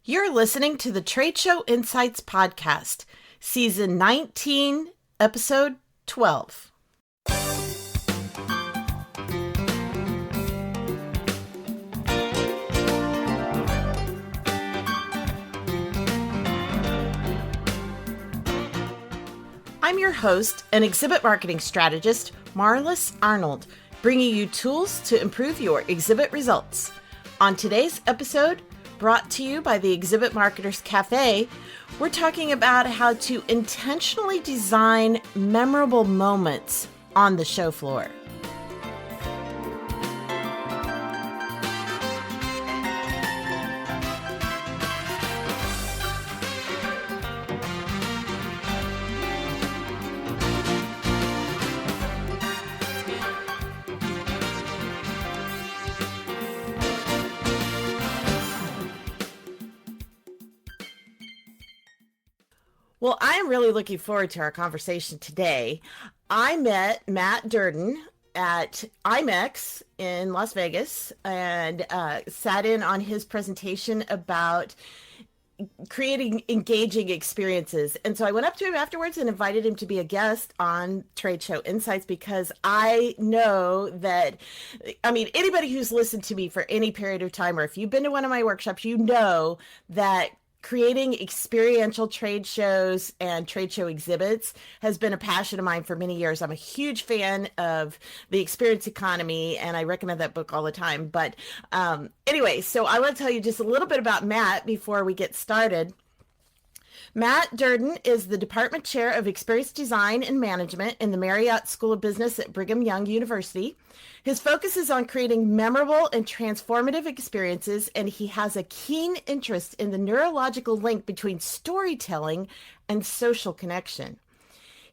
You're listening to the Trade Show Insights Podcast, Season 19, Episode 12. I'm your host and exhibit marketing strategist, Marlis Arnold, bringing you tools to improve your exhibit results. On today's episode, brought to you by the Exhibit Marketers Cafe, we're talking about how to intentionally design memorable moments on the show floor. Well, I am really looking forward to our conversation today. I met Matt Durden at IMEX in Las Vegas and sat in on his presentation about creating engaging experiences. And so I went up to him afterwards and invited him to be a guest on Trade Show Insights because I know that, anybody who's listened to me for any period of time, or if you've been to one of my workshops, you know that creating experiential trade shows and trade show exhibits has been a passion of mine for many years. I'm a huge fan of The Experience Economy, and I recommend that book all the time. But anyway, so I want to tell you just a little bit about Matt before we get started. Matt Durden is the Department Chair of Experience Design and Management in the Marriott School of Business at Brigham Young University. His focus is on creating memorable and transformative experiences, and he has a keen interest in the neurological link between storytelling and social connection.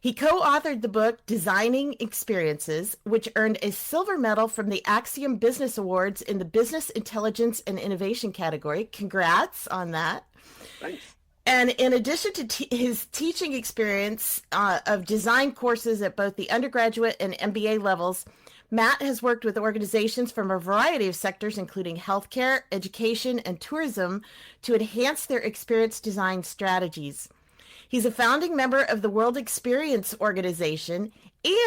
He co-authored the book Designing Experiences, which earned a silver medal from the Axiom Business Awards in the Business Intelligence and Innovation category. Congrats on that. Thanks. And in addition to his teaching experience of design courses at both the undergraduate and MBA levels, Matt has worked with organizations from a variety of sectors, including healthcare, education, and tourism, to enhance their experience design strategies. He's a founding member of the World Experience Organization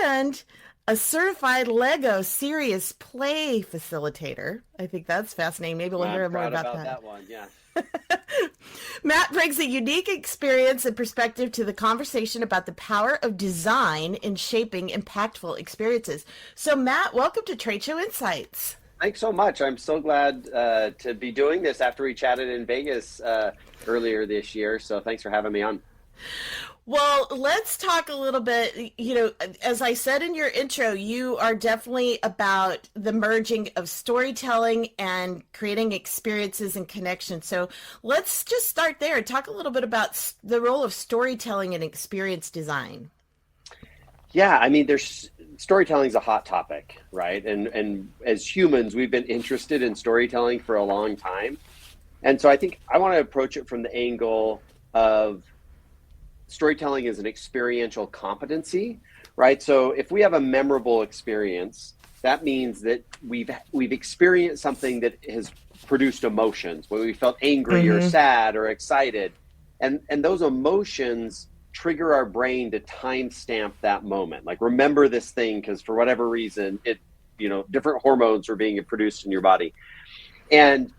and a certified Lego Serious Play facilitator. I think that's fascinating. Maybe we'll hear more about that one. Yeah. Matt brings a unique experience and perspective to the conversation about the power of design in shaping impactful experiences. So, Matt, welcome to Trade Show Insights. Thanks so much. I'm so glad to be doing this after we chatted in Vegas earlier this year. So thanks for having me on. Well, let's talk a little bit, as I said in your intro, you are definitely about the merging of storytelling and creating experiences and connections. So let's just start there. Talk a little bit about the role of storytelling in experience design. Yeah, storytelling is a hot topic, right? And as humans, we've been interested in storytelling for a long time. And so I think I want to approach it from the angle of storytelling is an experiential competency, right? So if we have a memorable experience, that means that we've experienced something that has produced emotions, where we felt angry or sad or excited. And those emotions trigger our brain to timestamp that moment. Like, remember this thing because for whatever reason, different hormones are being produced in your body. And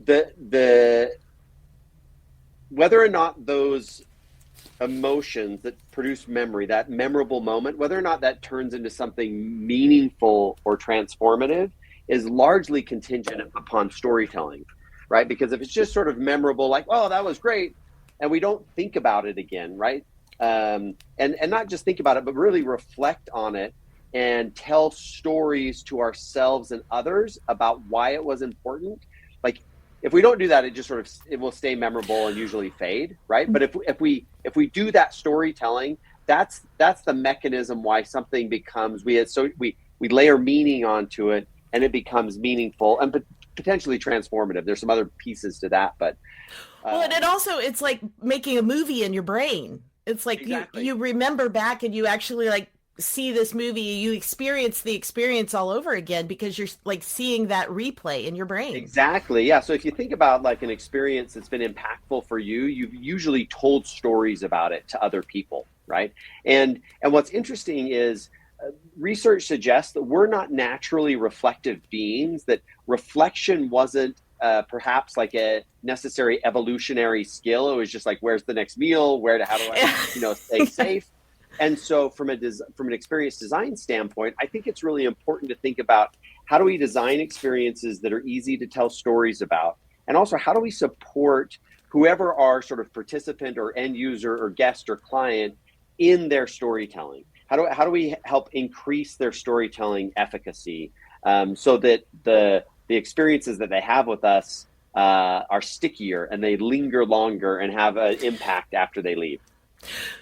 the whether or not those emotions that produce memory, that memorable moment, whether or not that turns into something meaningful or transformative is largely contingent upon storytelling, right? Because if it's just sort of memorable, like, oh, that was great, and we don't think about it again, right? And not just think about it, but really reflect on it and tell stories to ourselves and others about why it was important. Like, if we don't do that, it will stay memorable and usually fade, right? But if we do that storytelling, that's the mechanism why something becomes we layer meaning onto it and it becomes meaningful and potentially transformative. There's some other pieces to that, but and it's like making a movie in your brain. It's like exactly. you remember back and you actually like see this movie, you experience the experience all over again because you're like seeing that replay in your brain. Exactly. Yeah. So if you think about like an experience that's been impactful for you, you've usually told stories about it to other people, right? And what's interesting is research suggests that we're not naturally reflective beings, that reflection wasn't perhaps like a necessary evolutionary skill. It was just like, where's the next meal? How do I, stay safe? And so from an experience design standpoint, I think it's really important to think about how do we design experiences that are easy to tell stories about? And also, how do we support whoever our sort of participant or end user or guest or client in their storytelling? How do we help increase their storytelling efficacy so that the experiences that they have with us are stickier and they linger longer and have an impact after they leave?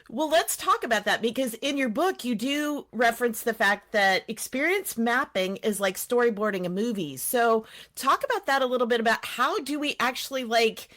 Well, let's talk about that because in your book, you do reference the fact that experience mapping is like storyboarding a movie. So, talk about that a little bit about how do we actually like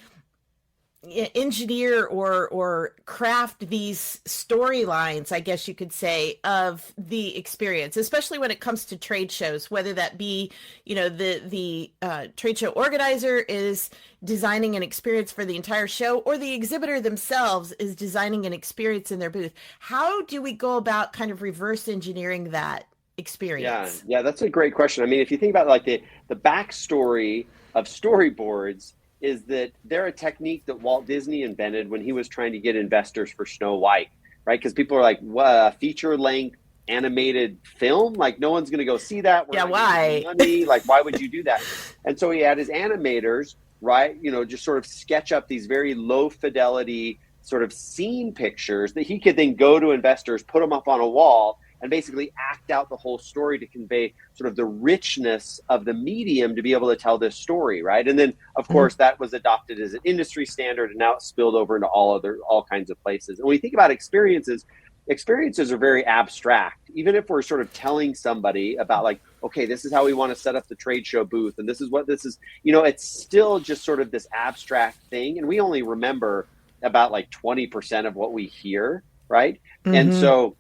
engineer or craft these storylines, I guess you could say, of the experience, especially when it comes to trade shows, whether that be, the trade show organizer is designing an experience for the entire show, or the exhibitor themselves is designing an experience in their booth. How do we go about kind of reverse engineering that Yeah, experience? yeah, that's a great question. I mean, if you think about like the backstory of storyboards is that they're a technique that Walt Disney invented when he was trying to get investors for Snow White, right? Because people are like, what, feature length animated film? Like, no one's going to go see that. We're Yeah, not getting any why? money. Like, why would you do that? And so he had his animators, right? Just sort of sketch up these very low fidelity sort of scene pictures that he could then go to investors, put them up on a wall, and basically act out the whole story to convey sort of the richness of the medium to be able to tell this story, right? And then, of course, that was adopted as an industry standard, and now it's spilled over into all kinds of places. And when we think about experiences, experiences are very abstract. Even if we're sort of telling somebody about like, okay, this is how we want to set up the trade show booth, and this is what this is, it's still just sort of this abstract thing, and we only remember about like 20% of what we hear, right? And Mm-hmm. so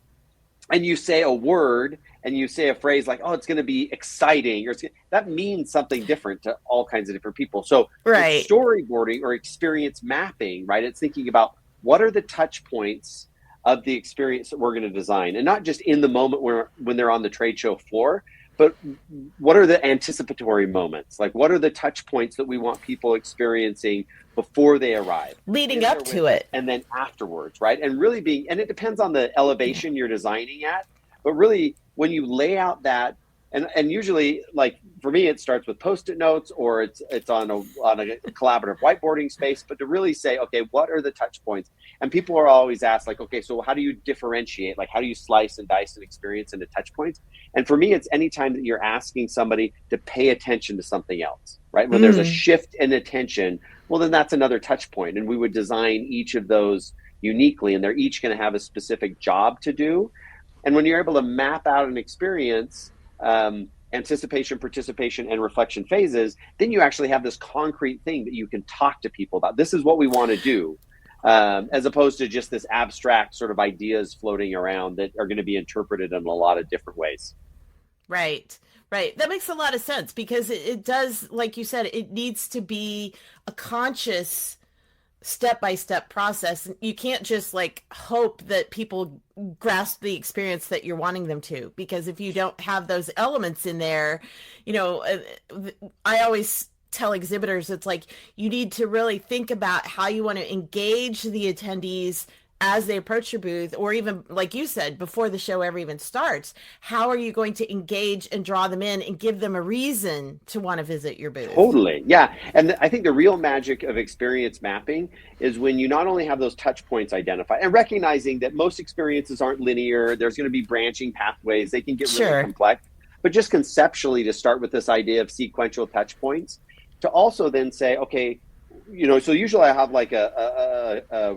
and you say a word and you say a phrase like, oh, it's going to be exciting, or that means something different to all kinds of different people. So with Right. storyboarding or experience mapping, right, it's thinking about what are the touch points of the experience that we're going to design, and not just in the moment when they're on the trade show floor, but what are the anticipatory moments? Like, what are the touch points that we want people experiencing before they arrive, Leading when they're up to with us, it. and then afterwards, right? And really and it depends on the elevation you're designing at, but really when you lay out that, and usually, like for me, it starts with Post-it notes, or it's on a collaborative whiteboarding space. But to really say, okay, what are the touch points? And people are always asked, like, okay, so how do you differentiate? Like, how do you slice and dice an experience into touch points? And for me, it's anytime that you're asking somebody to pay attention to something else, right? When there's a Mm. shift in attention, well, then that's another touch point. And we would design each of those uniquely, and they're each going to have a specific job to do. And when you're able to map out an experience, anticipation, participation, and reflection phases, then you actually have this concrete thing that you can talk to people about. This is what we want to do, as opposed to just this abstract sort of ideas floating around that are going to be interpreted in a lot of different ways. Right. Right. That makes a lot of sense because it does, like you said, it needs to be a conscious step-by-step process. You can't just like hope that people grasp the experience that you're wanting them to, because if you don't have those elements in there, you know, I always tell exhibitors it's like you need to really think about how you want to engage the attendees as they approach your booth, or even like you said, before the show ever even starts. How are you going to engage and draw them in and give them a reason to want to visit your booth? Totally. Yeah. And I think the real magic of experience mapping is when you not only have those touch points identified and recognizing that most experiences aren't linear, there's going to be branching pathways, they can get really Sure. complex, but just conceptually to start with this idea of sequential touch points, to also then say, okay, so usually I have like a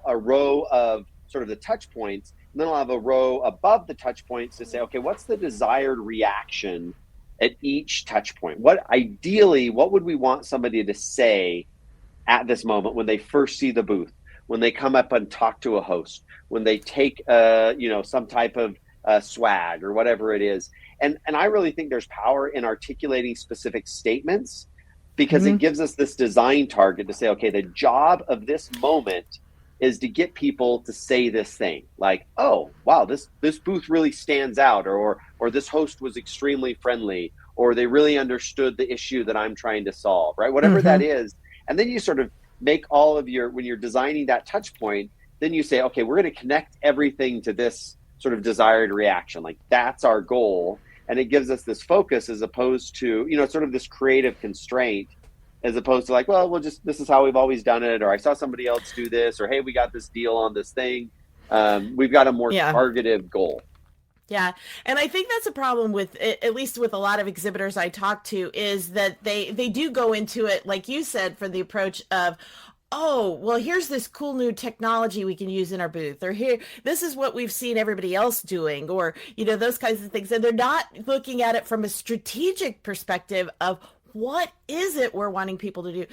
row of sort of the touch points, and then I'll have a row above the touch points to say, okay, what's the desired reaction at each touch point? What would we want somebody to say at this moment when they first see the booth, when they come up and talk to a host, when they take some type of swag or whatever it is. And I really think there's power in articulating specific statements because it Mhm. gives us this design target to say, okay, the job of this moment is to get people to say this thing like, oh wow, this booth really stands out, or this host was extremely friendly, or they really understood the issue that I'm trying to solve, right? Whatever that Mhm. is. And then you sort of make all of your, when you're designing that touch point, then you say, okay, we're going to connect everything to this sort of desired reaction. Like that's our goal. And it gives us this focus as opposed to, sort of this creative constraint, as opposed to like, well, we'll just, this is how we've always done it, or I saw somebody else do this, or hey, we got this deal on this thing. We've got a more Yeah. targeted goal. Yeah. And I think that's a problem with, at least with a lot of exhibitors I talk to, is that they do go into it, like you said, for the approach of, oh, well, here's this cool new technology we can use in our booth, or here, this is what we've seen everybody else doing, or, those kinds of things. And they're not looking at it from a strategic perspective of what is it we're wanting people to do?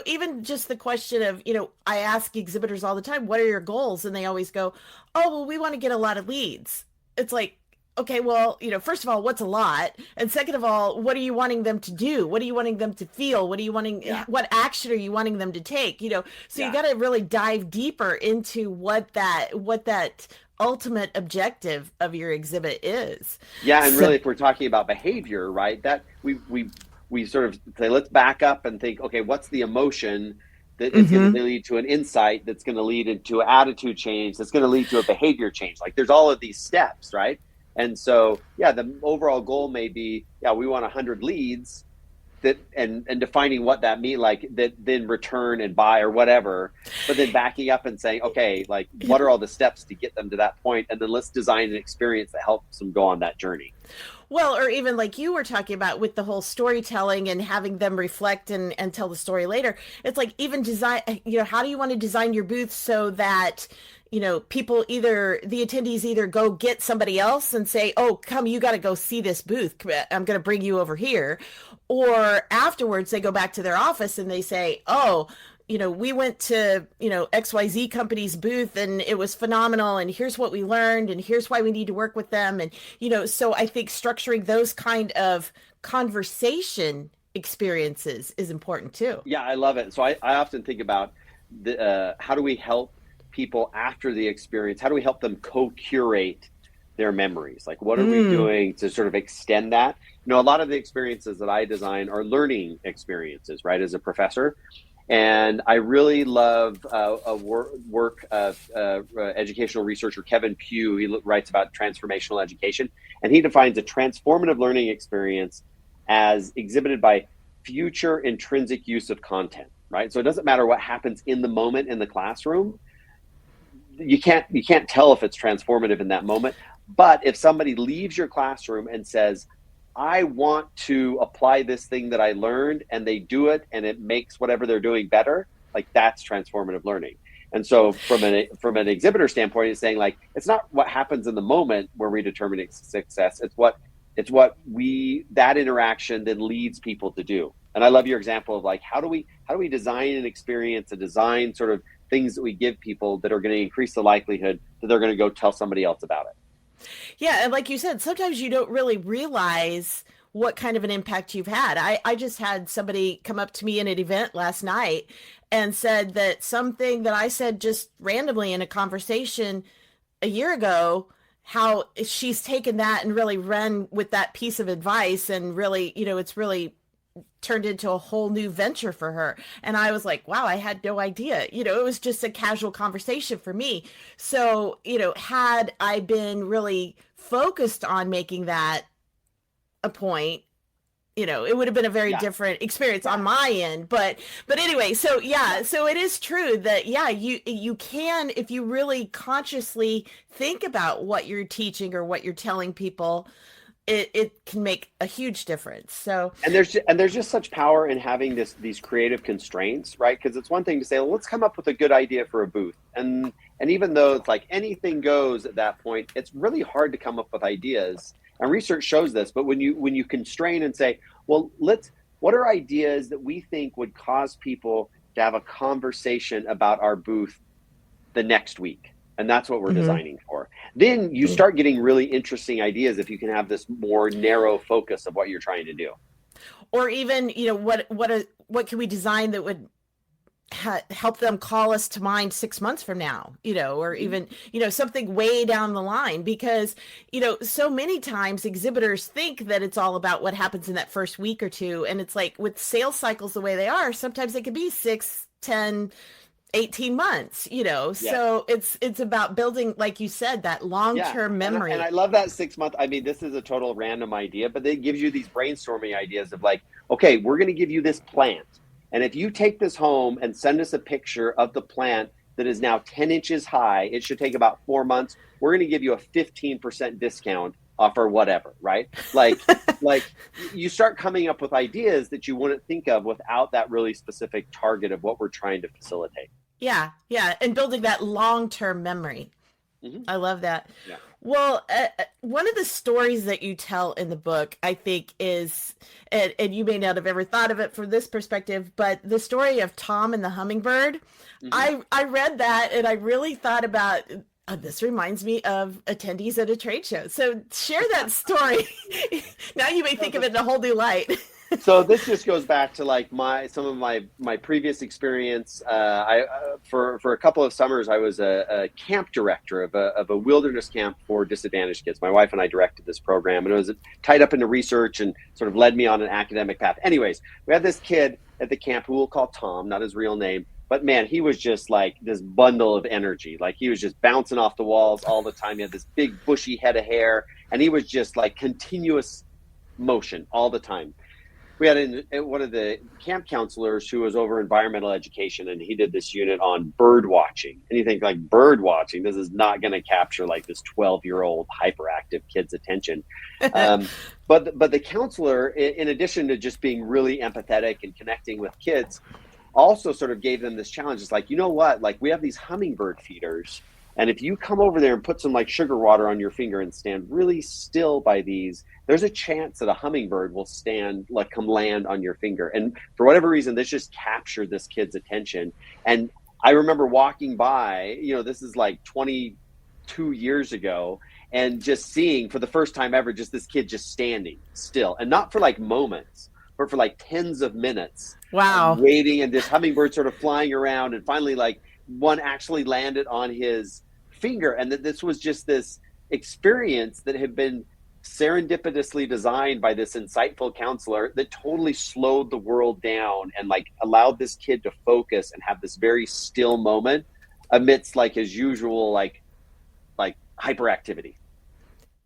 Even just the question of, I ask exhibitors all the time, what are your goals? And they always go, oh, well, we want to get a lot of leads. It's like, okay, well, first of all, what's a lot? And second of all, what are you wanting them to do? What are you wanting them to feel? Yeah. What action are you wanting them to take? So you Yeah. got to really dive deeper into what that ultimate objective of your exhibit is. Yeah, and So, really, if we're talking about behavior, right, that we sort of say, let's back up and think, okay, what's the emotion that is going to mhm. lead to an insight that's going to lead into attitude change, that's going to lead to a behavior change? Like, there's all of these steps, right? And so, yeah, the overall goal may be, yeah, we want 100 leads, that and defining what that means, like that then return and buy or whatever, but then backing up and saying, okay, like what are all the steps to get them to that point, and then let's design an experience that helps them go on that journey. Well, or even like you were talking about with the whole storytelling and having them reflect and tell the story later. It's like even design, how do you want to design your booth so that, people the attendees either go get somebody else and say, oh, come, you got to go see this booth. I'm going to bring you over here. Or afterwards, they go back to their office and they say, oh, we went to, XYZ company's booth and it was phenomenal. And here's what we learned. And here's why we need to work with them. And, so I think structuring those kind of conversation experiences is important too. Yeah, I love it. So I often think about how do we help people after the experience? How do we help them co-curate their memories? Like, what are we Mm. doing to sort of extend that? A lot of the experiences that I design are learning experiences, right, as a professor. And I really love work of educational researcher Kevin Pugh. He writes about transformational education, and he defines a transformative learning experience as exhibited by future intrinsic use of content, right? So it doesn't matter what happens in the moment in the classroom. You can't tell if it's transformative in that moment. But if somebody leaves your classroom and says, I want to apply this thing that I learned, and they do it and it makes whatever they're doing better, like that's transformative learning. And so from an exhibitor standpoint, it's saying like, it's not what happens in the moment where we determine success. It's what that interaction then leads people to do. And I love your example of like, how do we design an experience and design sort of things that we give people that are going to increase the likelihood that they're going to go tell somebody else about it. Yeah, and like you said, sometimes you don't really realize what kind of an impact you've had. I just had somebody come up to me in an event last night and said that something that I said just randomly in a conversation a year ago, how she's taken that and really run with that piece of advice and really, it's really turned into a whole new venture for her. And I was like, wow, I had no idea. It was just a casual conversation for me. So, had I been really focused on making that a point, it would have been a very Yeah. different experience on Yeah. my end. But anyway, so yeah, Yeah. so it is true that yeah, you can, if you really consciously think about what you're teaching or what you're telling people, it can make a huge difference. So And there's just such power in having these creative constraints, right? Because it's one thing to say, well, let's come up with a good idea for a booth, and even though it's like anything goes at that point, it's really hard to come up with ideas. And research shows this. But when you constrain and say, well, what are ideas that we think would cause people to have a conversation about our booth the next week? And that's what we're Hmm. designing for. Then you start getting really interesting ideas if you can have this more narrow focus of what you're trying to do. Or even, what can we design that would help them call us to mind 6 months from now, or Mm-hmm. even, something way down the line, because, so many times exhibitors think that it's all about what happens in that first week or two. And it's like with sales cycles the way they are, sometimes they could be 6, 10, 18 months, Yes. so it's about building, like you said, that Yeah. long-term And I memory. love that 6 month. I mean, this is a total random idea, but it gives you these brainstorming ideas of like, okay, we're going to give you this plant. And if you take this home and send us a picture of the plant that is now 10 inches high, it should take about 4 months. We're going to give you a 15% discount off or whatever, right? Like you start coming up with ideas that you wouldn't think of without that really specific target of what we're trying to facilitate. Yeah, yeah, and building that long-term memory. Hmm. I love that. Yeah. Well, one of the stories that you tell in the book, I think, is, and you may not have ever thought of it from this perspective, but the story of Tom and the hummingbird. Hmm. I read that and I really thought about, this reminds me of attendees at a trade show. So share that story. Now you may think of it in a whole new light. So this just goes back to like some of my previous experience. I for a couple of summers I was a camp director of a wilderness camp for disadvantaged kids. My wife and I directed this program, and it was tied up into research and sort of led me on an academic path. Anyways, we had this kid at the camp who we'll call Tom, not his real name, but man, he was just like this bundle of energy. Like he was just bouncing off the walls all the time. He had this big bushy head of hair, and he was just like continuous motion all the time. We had one of the camp counselors who was over environmental education, and he did this unit on bird watching. And you think like bird watching, this is not going to capture like this 12-year-old hyperactive kid's attention. Um, but the counselor, in addition to just being really empathetic and connecting with kids, also sort of gave them this challenge. It's like, you know what? Like we have these hummingbird feeders. And if you come over there and put some like sugar water on your finger and stand really still by these, there's a chance that a hummingbird will stand, like come land on your finger. And for whatever reason, this just captured this kid's attention. And I remember walking by, this is like 22 years ago, and just seeing for the first time ever, just this kid just standing still, and not for like moments, but for like tens of minutes, Wow. waiting, and this hummingbird sort of flying around, and finally like one actually landed on his finger. And that this was just this experience that had been serendipitously designed by this insightful counselor that totally slowed the world down and like allowed this kid to focus and have this very still moment amidst like his usual like hyperactivity.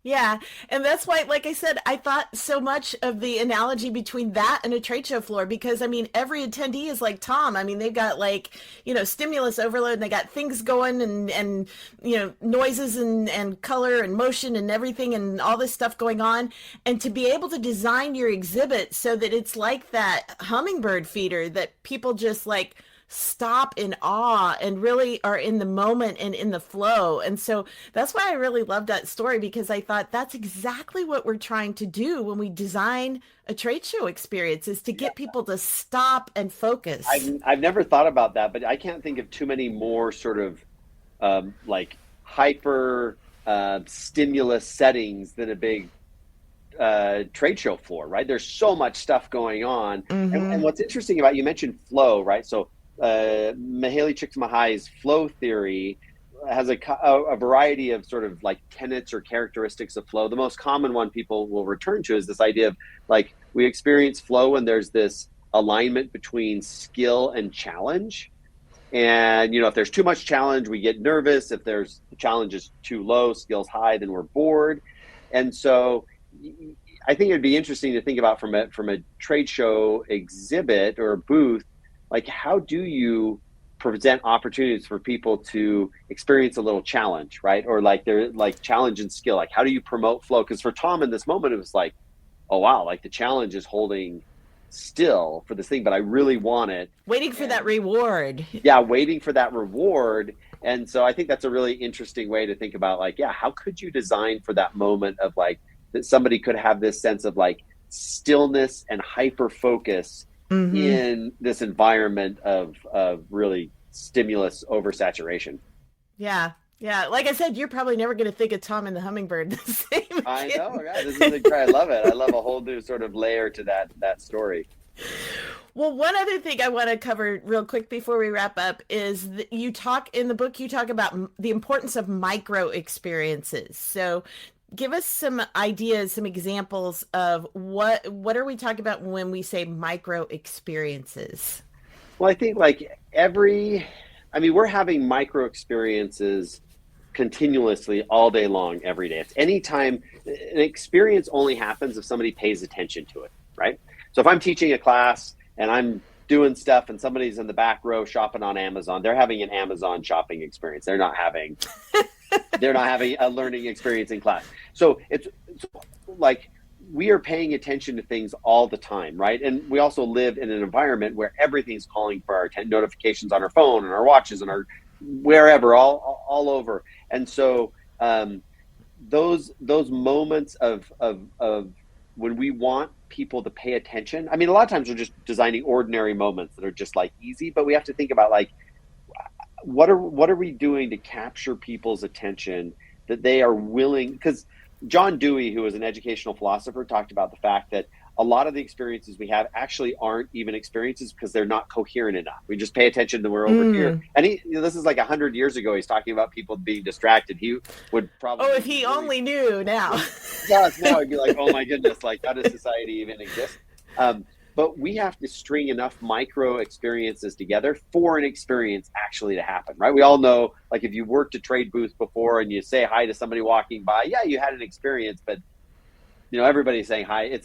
Yeah. And that's why, like I said, I thought so much of the analogy between that and a trade show floor, because I mean, every attendee is like Tom. I mean, they've got like, stimulus overload, and they got things going, and noises and color and motion and everything and all this stuff going on. And to be able to design your exhibit so that it's like that hummingbird feeder that people just like stop in awe and really are in the moment and in the flow. And so that's why I really loved that story, because I thought that's exactly what we're trying to do when we design a trade show experience, is to Yeah. get people to stop and I've focus. I've never thought about that, but I can't think of too many more sort of like hyper stimulus settings than a big trade show floor, right? There's so much stuff going on. And Mm-hmm. what's interesting about, you mentioned flow, right? So Mihaly Csikszentmihalyi's flow theory has a variety of sort of like tenets or characteristics of flow. The most common one people will return to is this idea of like we experience flow when there's this alignment between skill and challenge. And if there's too much challenge, we get nervous. If there's the challenge is too low, skills high, then we're bored. And so I think it'd be interesting to think about from a trade show exhibit or a booth, like how do you present opportunities for people to experience a little challenge, right? Or like they're like challenge and skill. Like how do you promote flow? Because for Tom in this moment, it was like, oh wow, like the challenge is holding still for this thing, but I really want it. Waiting for that And reward. yeah, waiting for that reward. And so I think that's a really interesting way to think about like, yeah, how could you design for that moment of like that somebody could have this sense of like stillness and hyper focus Mm-hmm. in this environment of really stimulus oversaturation. Yeah. Yeah, like I said, you're probably never going to think of Tom and the Hummingbird the same I know, again. yeah, this is incredible. I love it. I love a whole new sort of layer to that story. Well, one other thing I want to cover real quick before we wrap up is that you talk in the book, you talk about the importance of micro experiences. So give us some ideas, some examples of what are we talking about when we say micro experiences? Well, I think I mean, we're having micro experiences continuously all day long, every day. It's anytime an experience only happens if somebody pays attention to it, right? So if I'm teaching a class and I'm doing stuff and somebody's in the back row shopping on Amazon, they're having an Amazon shopping experience. They're not having a learning experience in class. So it's like we are paying attention to things all the time, right? And we also live in an environment where everything's calling for our notifications on our phone and our watches and our wherever, all over. And so those moments of when we want people to pay attention. I mean, a lot of times we're just designing ordinary moments that are just like easy, but we have to think about like what are we doing to capture people's attention that they are willing, because John Dewey, who was an educational philosopher, talked about the fact that a lot of the experiences we have actually aren't even experiences because they're not coherent enough. We just pay attention to we're over here. Mm. And this is like 100 years ago. He's talking about people being distracted. He would probably Oh, if he only knew now. yes, now he'd be like, oh my goodness, like how does society even exist? But we have to string enough micro experiences together for an experience actually to happen, right? We all know, like if you worked a trade booth before and you say hi to somebody walking by, yeah, you had an experience, but everybody's saying hi.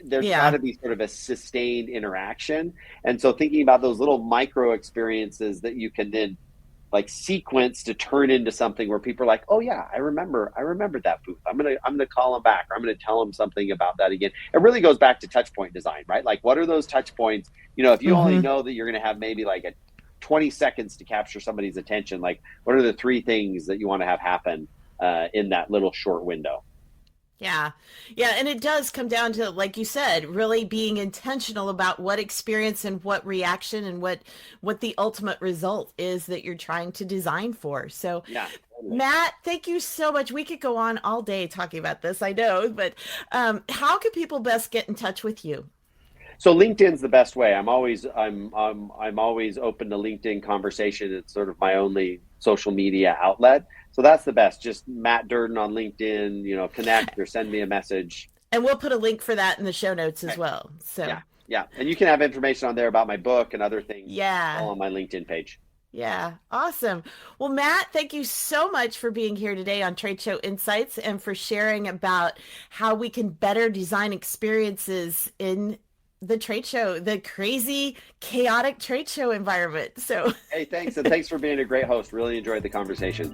There's got to be sort of a sustained interaction. And so thinking about those little micro experiences that you can then like sequence to turn into something where people are like, oh yeah, I remember that booth. I'm gonna call them back, or I'm gonna tell them something about that again. It really goes back to touch point design, right? Like what are those touch points? If you only know that you're gonna have maybe like a 20 seconds to capture somebody's attention, like what are the three things that you want to have happen in that little short window? Yeah. Yeah. And it does come down to, like you said, really being intentional about what experience and what reaction and what the ultimate result is that you're trying to design for. So, Yeah, totally. Matt, thank you so much. We could go on all day talking about this, I know, but how can people best get in touch with you? So LinkedIn's the best way. I'm always open to LinkedIn conversation. It's sort of my only social media outlet. So that's the best. Just Matt Durden on LinkedIn, connect or send me a message. And we'll put a link for that in the show notes as Okay. well. So, Yeah. Yeah. And you can have information on there about my book and other things yeah. all on my LinkedIn page. Yeah, awesome. Well, Matt, thank you so much for being here today on Trade Show Insights and for sharing about how we can better design experiences in the trade show, the crazy, chaotic trade show environment. So, Hey, thanks. And thanks for being a great host. Really enjoyed the conversation.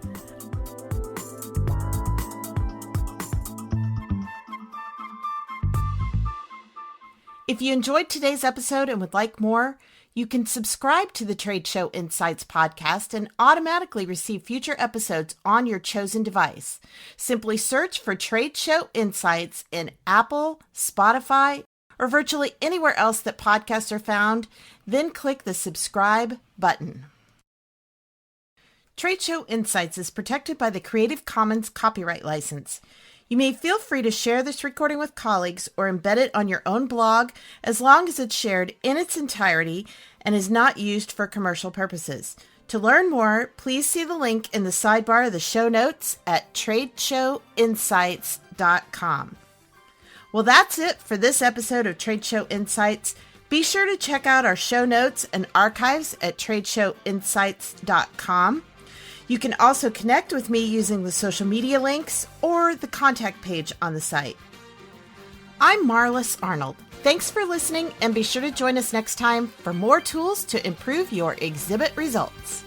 if you enjoyed today's episode and would like more, you can subscribe to the Trade Show Insights podcast and automatically receive future episodes on your chosen device. Simply search for Trade Show Insights in Apple, Spotify, or virtually anywhere else that podcasts are found, then click the subscribe button. Trade Show Insights is protected by the Creative Commons copyright license. You may feel free to share this recording with colleagues or embed it on your own blog as long as it's shared in its entirety and is not used for commercial purposes. To learn more, please see the link in the sidebar of the show notes at tradeshowinsights.com. Well, that's it for this episode of Trade Show Insights. Be sure to check out our show notes and archives at tradeshowinsights.com. You can also connect with me using the social media links or the contact page on the site. I'm Marlis Arnold. Thanks for listening, and be sure to join us next time for more tools to improve your exhibit results.